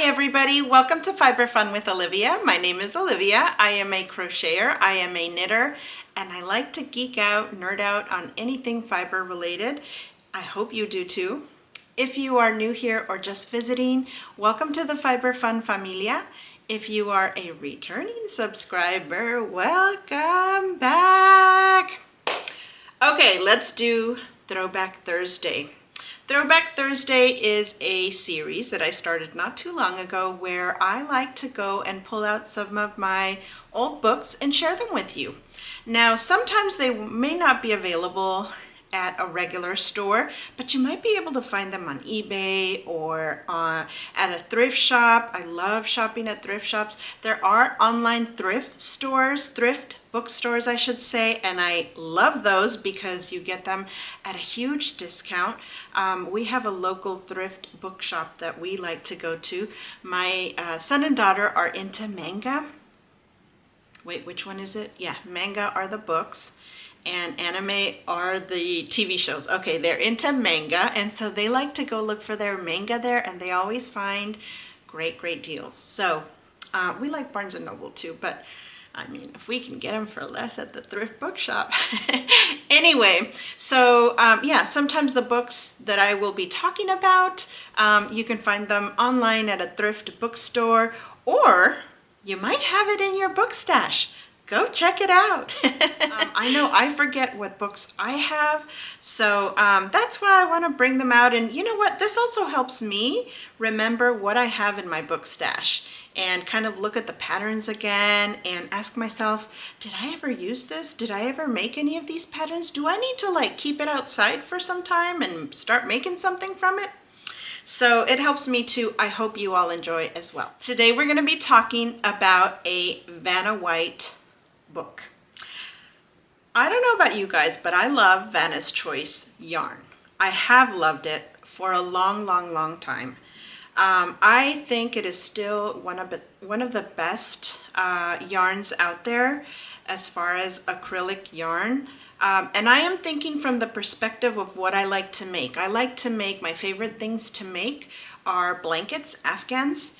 everybody, welcome to Fiber Fun with Olivia. My name is Olivia. I am a crocheter, I am a knitter, and I like to geek out, nerd out on anything fiber related. I hope you do too. If you are new here or just visiting, welcome to the Fiber Fun Familia. If you are a returning subscriber, welcome back. Okay, let's do Throwback Thursday. Throwback Thursday is a series that I started not too long ago where I like to go and pull out some of my old books and share them with you. Now, sometimes they may not be available at a regular store, but you might be able to find them on eBay or at a thrift shop. I love shopping at thrift shops. There are online thrift stores, thrift bookstores, I should say, and I love those because you get them at a huge discount. We have a local thrift bookshop that we like to go to. My son and daughter are into manga. Wait, which one is it? Yeah, manga are the books and anime are the TV shows. Okay, they're into manga, and so they like to go look for their manga there, and they always find great deals. So we like Barnes & Noble too, but I mean, if we can get them for less at the thrift bookshop. Anyway, so yeah, sometimes the books that I will be talking about, you can find them online at a thrift bookstore, or you might have it in your book stash. Go check it out. I know I forget what books I have, so that's why I want to bring them out. And you know what? This also helps me remember what I have in my book stash and kind of look at the patterns again and ask myself, did I ever use this? Did I ever make any of these patterns? Do I need to like keep it outside for some time and start making something from it? So it helps me too. I hope you all enjoy as well. Today we're going to be talking about a Vanna White book. I don't know about you guys, but I love Vanna's Choice yarn. I have loved it for a long time. I think it is still one of the best yarns out there as far as acrylic yarn. And I am thinking from the perspective of what I like to make. I like to make, my favorite things to make are blankets, Afghans,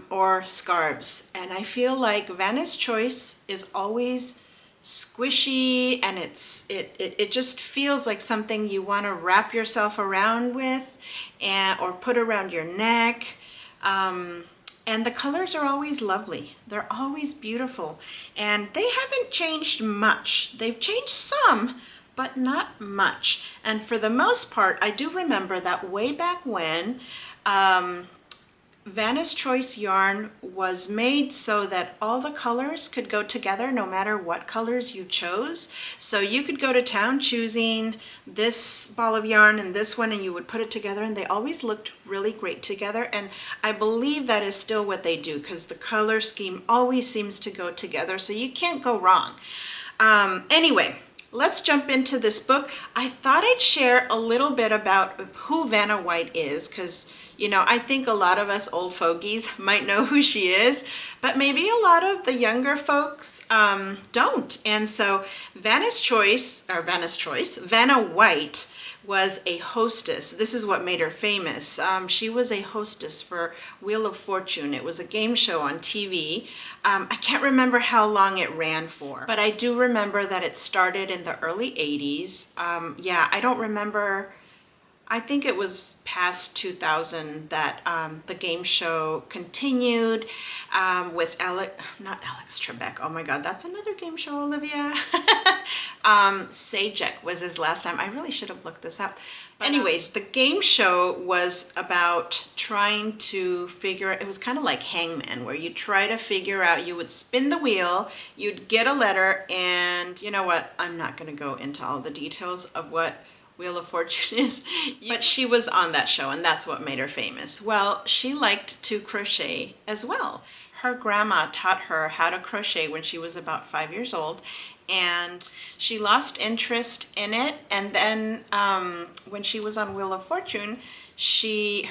or scarves. And I feel like Vanna's Choice is always squishy, and it just feels like something you want to wrap yourself around with or put around your neck. And the colors are always lovely. They're always beautiful. And they haven't changed much. They've changed some, but not much. And for the most part, I do remember that way back when, Vanna's Choice yarn was made so that all the colors could go together no matter what colors you chose. So you could go to town choosing this ball of yarn and this one, and you would put it together, and they always looked really great together. And I believe that is still what they do, because the color scheme always seems to go together, so you can't go wrong. Anyway, let's jump into this book. I thought I'd share a little bit about who Vanna White is, because you know, I think a lot of us old fogies might know who she is, but maybe a lot of the younger folks don't. And so Vanna White was a hostess. This is what made her famous. She was a hostess for Wheel of Fortune. It was a game show on TV. I can't remember how long it ran for, but I do remember that it started in the early 80s. Yeah, I don't remember. I think it was past 2000 that the game show continued with not Alex Trebek. Oh my God, that's another game show, Olivia. Sajek was his last time. I really should have looked this up. But anyways, the game show was about trying to figure, it was kind of like Hangman, where you try to figure out, you would spin the wheel, you'd get a letter, and you know what? I'm not going to go into all the details of what Wheel of Fortune is, but she was on that show, and that's what made her famous. Well, she liked to crochet as well. Her grandma taught her how to crochet when she was about 5 years old, and she lost interest in it. And then when she was on Wheel of Fortune,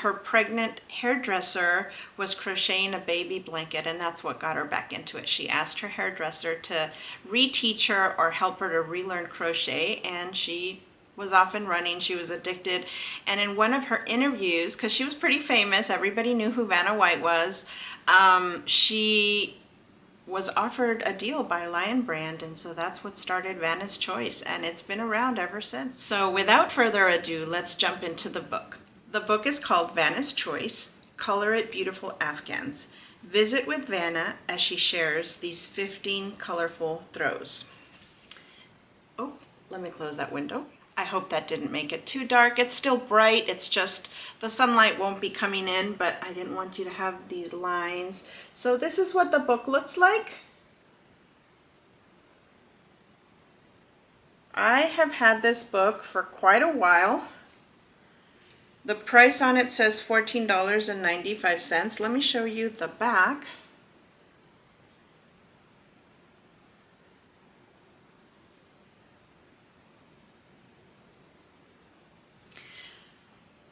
her pregnant hairdresser was crocheting a baby blanket, and that's what got her back into it. She asked her hairdresser to reteach her or help her to relearn crochet, and she was often running. She was addicted. And in one of her interviews, because she was pretty famous, everybody knew who Vanna White was, she was offered a deal by Lion Brand, and so that's what started Vanna's Choice, and it's been around ever since. So without further ado, let's jump into the book. The book is called Vanna's Choice, Color It Beautiful Afghans. Visit with Vanna as she shares these 15 colorful throws. Oh, let me close that window. I hope that didn't make it too dark. It's still bright. It's just the sunlight won't be coming in, but I didn't want you to have these lines. So this is what the book looks like. I have had this book for quite a while. The price on it says $14.95. Let me show you the back.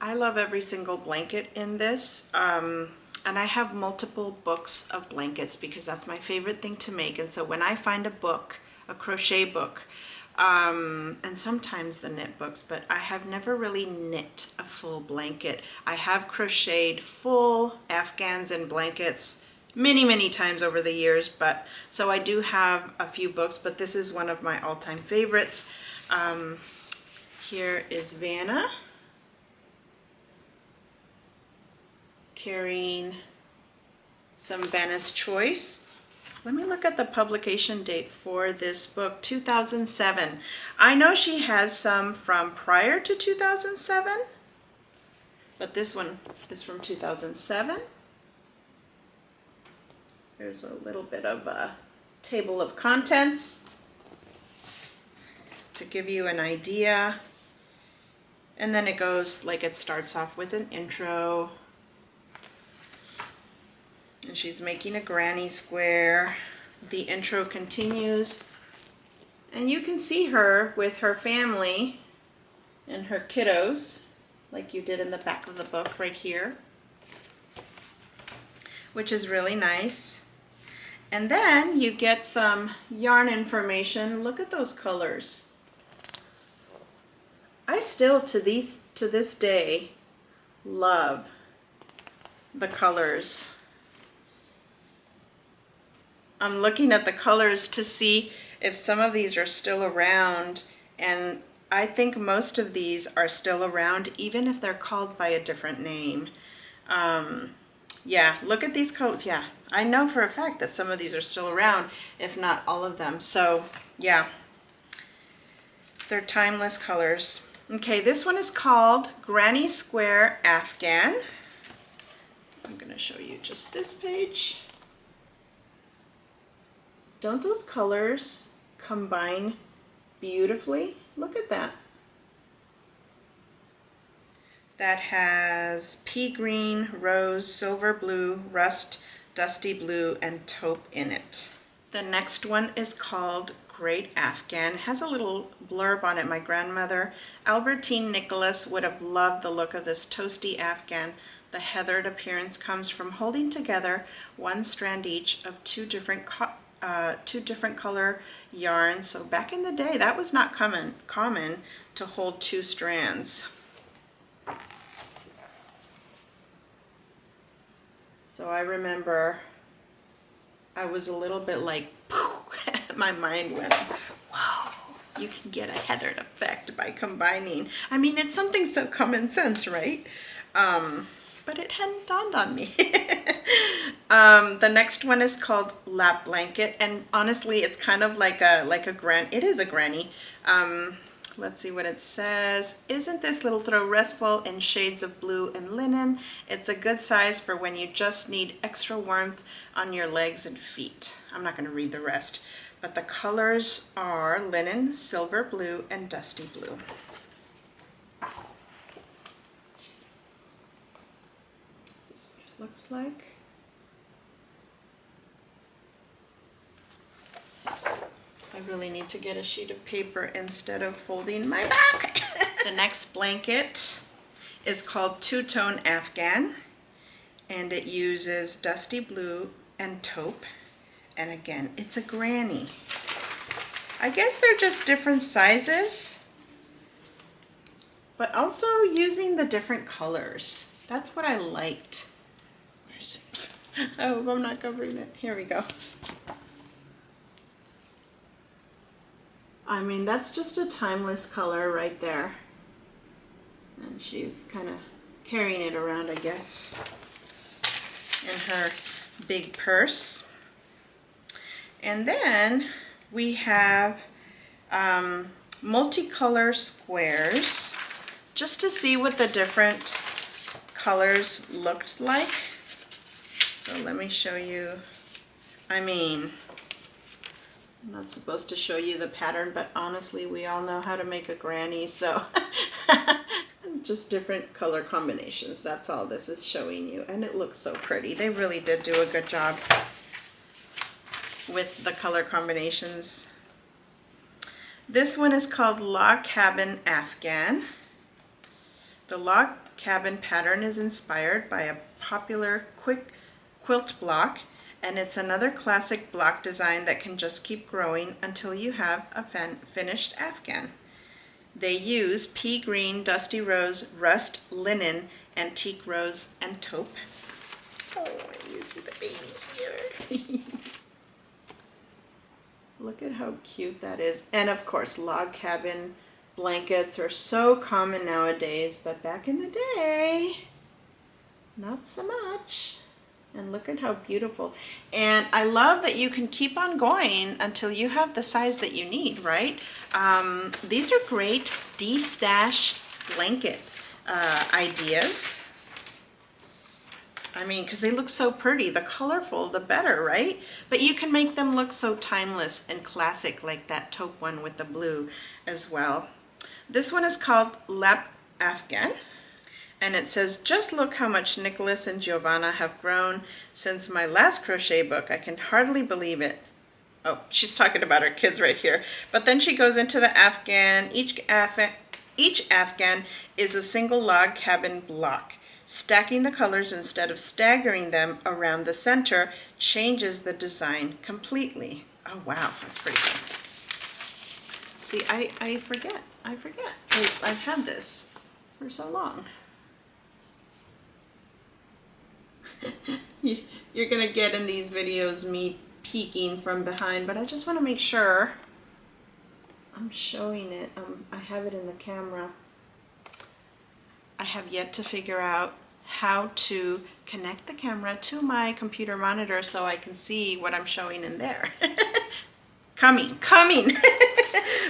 I love every single blanket in this, and I have multiple books of blankets because that's my favorite thing to make. And so when I find a book, a crochet book, and sometimes the knit books, but I have never really knit a full blanket. I have crocheted full Afghans and blankets many times over the years, but so I do have a few books, but this is one of my all-time favorites. Here is Vanna carrying some Vanna's Choice. Let me look at the publication date for this book, 2007. I know she has some from prior to 2007, but this one is from 2007. There's a little bit of a table of contents to give you an idea. And then it goes, like, it starts off with an intro. And she's making a granny square. The intro continues, and you can see her with her family and her kiddos, like you did in the back of the book right here, which is really nice. And then you get some yarn information. Look at those colors. I still, to this day, love the colors. I'm looking at the colors to see if some of these are still around, and I think most of these are still around, even if they're called by a different name. Yeah, look at these colors. Yeah, I know for a fact that some of these are still around, if not all of them. So yeah, they're timeless colors. Okay, this one is called Granny Square Afghan. I'm going to show you just this page. Don't those colors combine beautifully? Look at that. That has pea green, rose, silver blue, rust, dusty blue, and taupe in it. The next one is called Great Afghan. It has a little blurb on it. My grandmother, Albertine Nicholas, would have loved the look of this toasty Afghan. The heathered appearance comes from holding together one strand each of two different color yarns. So back in the day, that was not common to hold two strands. So I remember I was a little bit like, my mind went, wow, you can get a heathered effect by combining. I mean, it's something so common sense, right? But it hadn't dawned on me. The next one is called Lap Blanket, and honestly, it's kind of like a it is a granny. Let's see what it says. Isn't this little throw restful in shades of blue and linen? It's a good size for when you just need extra warmth on your legs and feet. I'm not going to read the rest, but the colors are linen, silver blue, and dusty blue. This is what it looks like. I really need to get a sheet of paper instead of folding my back. The next blanket is called Two-Tone Afghan, and it uses dusty blue and taupe. And again, it's a granny. I guess they're just different sizes. but also using the different colors. That's what I liked. Where is it? Oh, I'm not covering it. Here we go. I mean, that's just a timeless color right there. And she's kind of carrying it around, I guess, in her big purse. And then we have multicolor squares, just to see what the different colors looked like. So let me show you. I mean, I'm not supposed to show you the pattern, but honestly, we all know how to make a granny, so it's just different color combinations. That's all this is showing you, and it looks so pretty. They really did do a good job with the color combinations. This one is called Log Cabin Afghan. The log cabin pattern is inspired by a popular quick quilt block, and it's another classic block design that can just keep growing until you have a finished Afghan. They use pea green, dusty rose, rust linen, antique rose, and taupe. Oh, you see the baby here. Look at how cute that is. And of course, log cabin blankets are so common nowadays, but back in the day, not so much. And look at how beautiful. And I love that you can keep on going until you have the size that you need, right? These are great de-stash blanket ideas. I mean, because they look so pretty. The colorful, the better, right? But you can make them look so timeless and classic, like that taupe one with the blue as well. This one is called Lap Afghan. And it says, just look how much Nicholas and Giovanna have grown since my last crochet book. I can hardly believe it. Oh, she's talking about her kids right here. But then she goes into the Afghan. Each Afghan is a single log cabin block. Stacking the colors instead of staggering them around the center changes the design completely. Oh, wow, that's pretty cool. See, I forget, because I've had this for so long. You're gonna get in these videos me peeking from behind, but I just want to make sure I'm showing it. I have it in the camera. I have yet to figure out how to connect the camera to my computer monitor so I can see what I'm showing in there. Coming,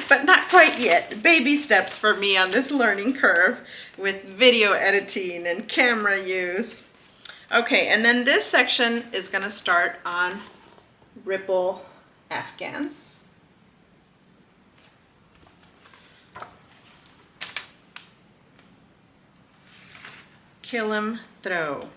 but not quite yet. Baby steps for me on this learning curve with video editing and camera use. Okay, and then this section is going to start on ripple Afghans. Kilim Throw.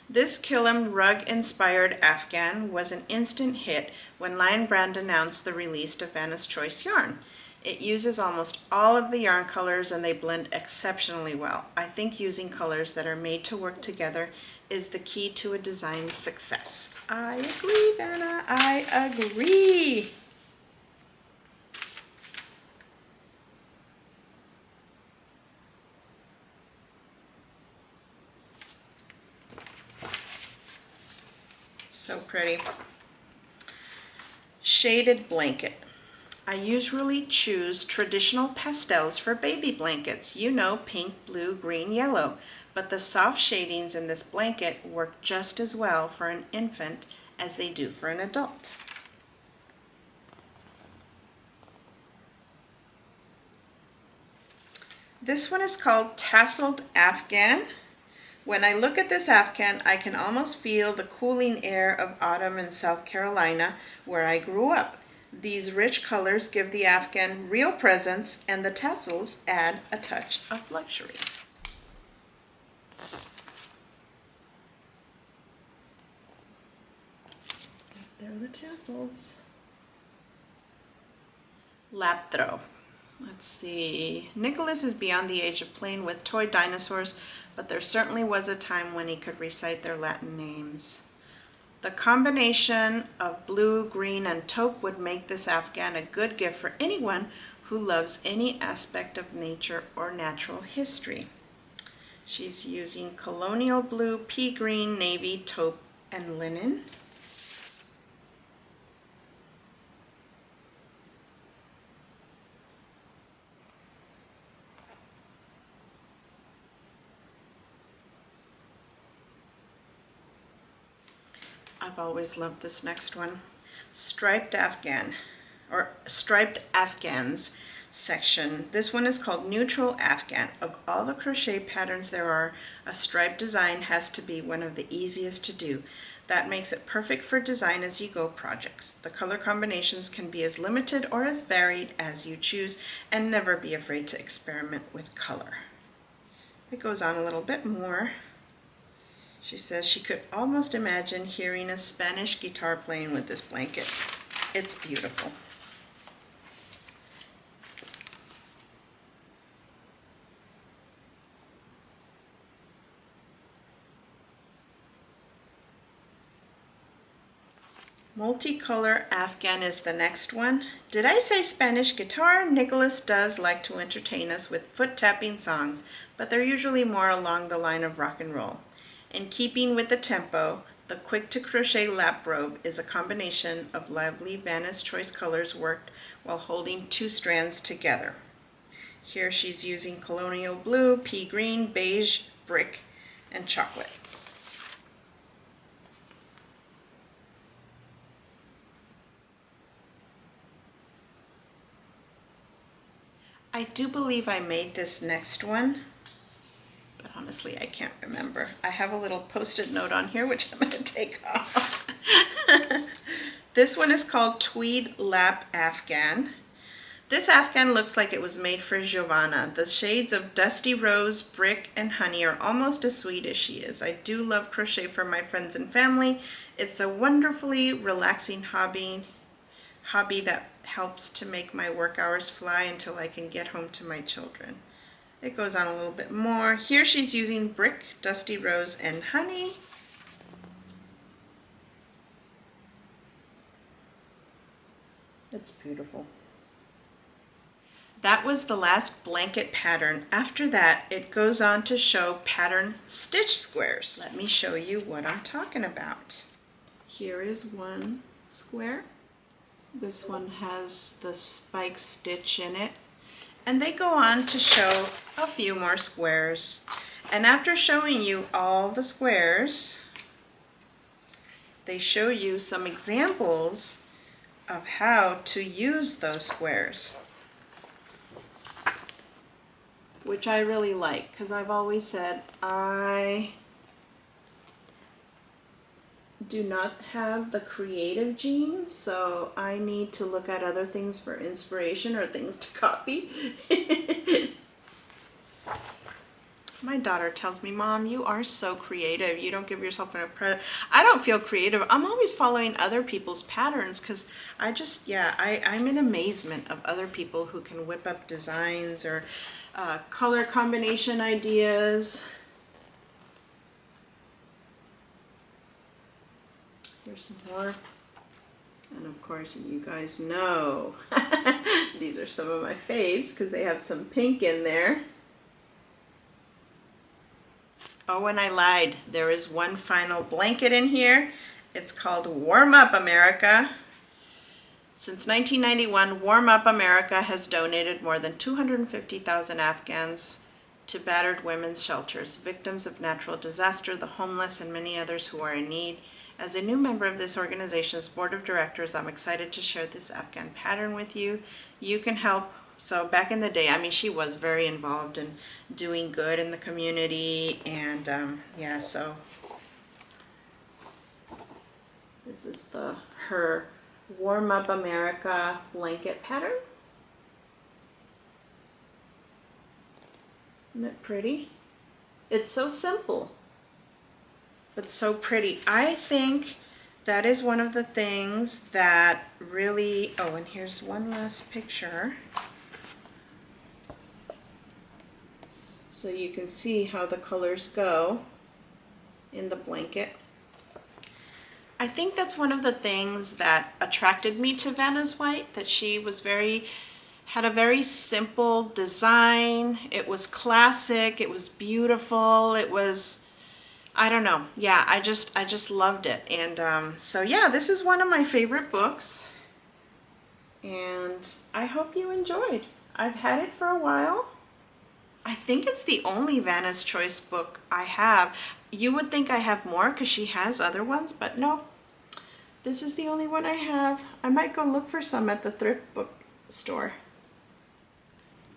This Kilim rug-inspired Afghan was an instant hit when Lion Brand announced the release of Vanna's Choice yarn. It uses almost all of the yarn colors and they blend exceptionally well. I think using colors that are made to work together is the key to a design's success. I agree, Vanna, I agree. So pretty. Shaded blanket. I usually choose traditional pastels for baby blankets. You know, pink, blue, green, yellow. But the soft shadings in this blanket work just as well for an infant as they do for an adult. This one is called Tasseled Afghan. When I look at this Afghan, I can almost feel the cooling air of autumn in South Carolina, where I grew up. These rich colors give the Afghan real presence, and the tassels add a touch of luxury. There are the tassels. Lap throw. Let's see. Nicholas is beyond the age of playing with toy dinosaurs, but there certainly was a time when he could recite their Latin names. The combination of blue, green, and taupe would make this Afghan a good gift for anyone who loves any aspect of nature or natural history. She's using colonial blue, pea green, navy, taupe, and linen. I've always loved this next one. Striped Afghan, or Striped Afghans section. This one is called Neutral Afghan. Of all the crochet patterns there are, a striped design has to be one of the easiest to do. That makes it perfect for design as you go projects. The color combinations can be as limited or as varied as you choose, and never be afraid to experiment with color. It goes on a little bit more. She says she could almost imagine hearing a Spanish guitar playing with this blanket. It's beautiful. Multicolor Afghan is the next one. Did I say Spanish guitar? Nicholas does like to entertain us with foot tapping songs, but they're usually more along the line of rock and roll. In keeping with the tempo, the quick to crochet lap robe is a combination of lovely Vanna's Choice colors worked while holding two strands together. Here she's using colonial blue, pea green, beige, brick, and chocolate. I do believe I made this next one, but honestly, I can't remember. I have a little Post-it note on here, which I'm going to take off. This one is called Tweed Lap Afghan. This Afghan looks like it was made for Giovanna. The shades of Dusty Rose, Brick, and Honey are almost as sweet as she is. I do love crochet for my friends and family. It's a wonderfully relaxing hobby that helps to make my work hours fly until I can get home to my children. It goes on a little bit more. Here she's using Brick, Dusty Rose, and Honey. It's beautiful. That was the last blanket pattern. After that, it goes on to show pattern stitch squares. Let me show you what I'm talking about. Here is one square. This one has the spike stitch in it. And they go on to show a few more squares. And after showing you all the squares, they show you some examples of how to use those squares, which I really like, because I've always said I do not have the creative gene, so I need to look at other things for inspiration or things to copy. My daughter tells me, Mom, you are so creative. You don't give yourself enough credit. I don't feel creative. I'm always following other people's patterns because I'm in amazement of other people who can whip up designs or color combination ideas. Here's some more. And of course, you guys know these are some of my faves because they have some pink in there. Oh, and I lied. There is one final blanket in here. It's called Warm Up America. Since 1991, Warm Up America has donated more than 250,000 Afghans to battered women's shelters, victims of natural disaster, the homeless, and many others who are in need. As a new member of this organization's board of directors, I'm excited to share this Afghan pattern with you. You can help. So back in the day, I mean, she was very involved in doing good in the community, and so this is her Warm Up America blanket pattern. Isn't it pretty? It's so simple, but so pretty. I think that is one of the things that really, oh, and here's one last picture. So you can see how the colors go in the blanket. I think that's one of the things that attracted me to Vanna's White, that she was very Had a very simple design. It was classic, it was beautiful, it was, I don't know. Yeah, I just loved it. And so yeah, this is one of my favorite books. And I hope you enjoyed. I've had it for a while. I think it's the only Vanna's Choice book I have. You would think I have more because she has other ones, but no. This is the only one I have. I might go look for some at the thrift book store.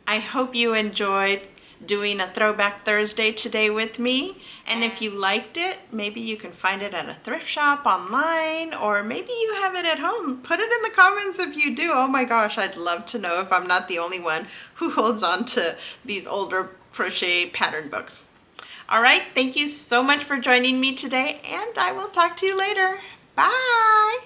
I hope you enjoyed doing a Throwback Thursday today with me. And if you liked it, maybe you can find it at a thrift shop online, or maybe you have it at home. Put it in the comments if you do. Oh my gosh, I'd love to know if I'm not the only one who holds on to these older crochet pattern books. All right, thank you so much for joining me today, and I will talk to you later. Bye.